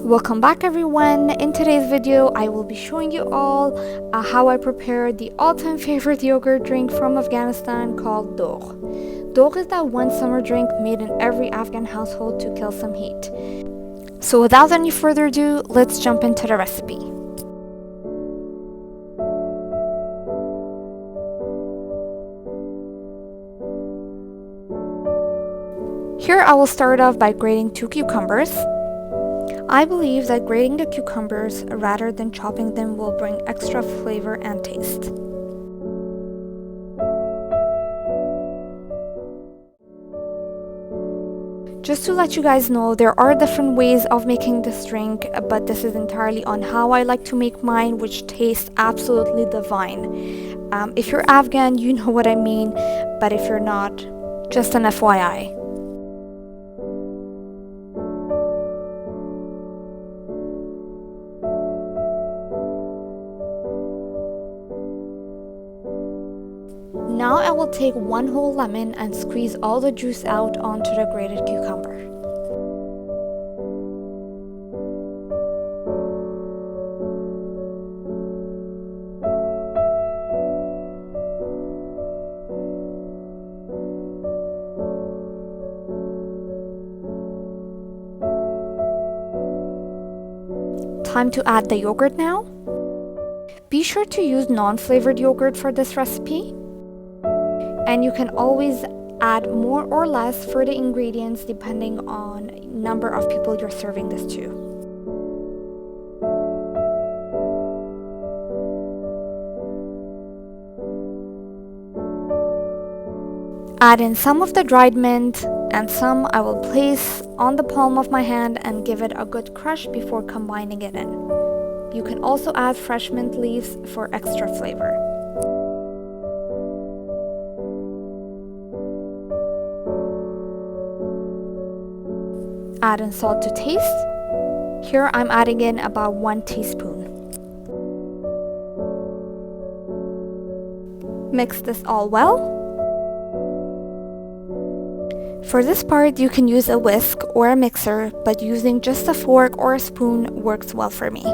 Welcome back everyone. In today's video I will be showing you all how I prepare the all-time favorite yogurt drink from Afghanistan called Doogh. Doogh is that one summer drink made in every Afghan household to kill some heat. So without any further ado, let's jump into the recipe. Here I will start off by grating 2 cucumbers. I believe that grating the cucumbers rather than chopping them will bring extra flavor and taste. Just to let you guys know, there are different ways of making this drink, but this is entirely on how I like to make mine, which tastes absolutely divine. If you're Afghan, you know what I mean, but if you're not, just an FYI. Now I will take 1 whole lemon and squeeze all the juice out onto the grated cucumber. Time to add the yogurt now. Be sure to use non-flavored yogurt for this recipe. And you can always add more or less for the ingredients depending on number of people you're serving this to. Add in some of the dried mint and some I will place on the palm of my hand and give it a good crush before combining it in. You can also add fresh mint leaves for extra flavor. Add in salt to taste. Here I'm adding in about 1 teaspoon. Mix this all well. For this part you can use a whisk or a mixer, but using just a fork or a spoon works well for me.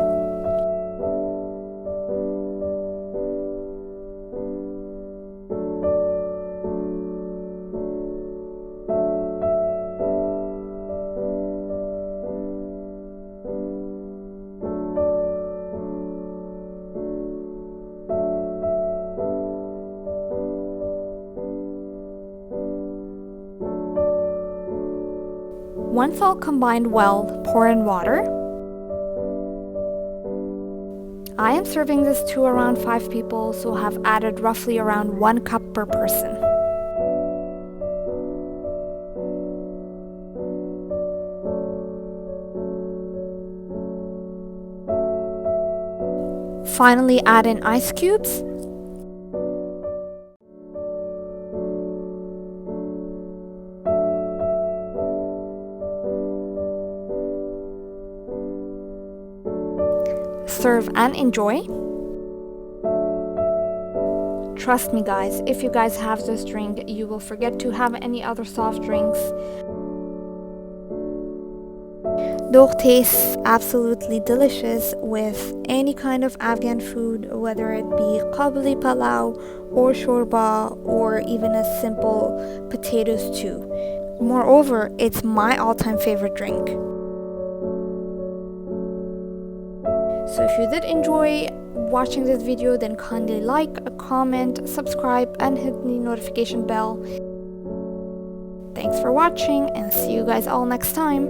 Once all combined well, pour in water. I am serving this to around 5 people, so have added roughly around 1 cup per person. Finally, add in ice cubes. Serve and enjoy. Trust me guys, if you guys have this drink, you will forget to have any other soft drinks. Doogh tastes absolutely delicious with any kind of Afghan food, whether it be Kabuli palau or SHORBA or even a simple potato stew. Moreover, it's my all-time favorite drink. So if you did enjoy watching this video, then kindly like, comment, subscribe and hit the notification bell. Thanks for watching and see you guys all next time.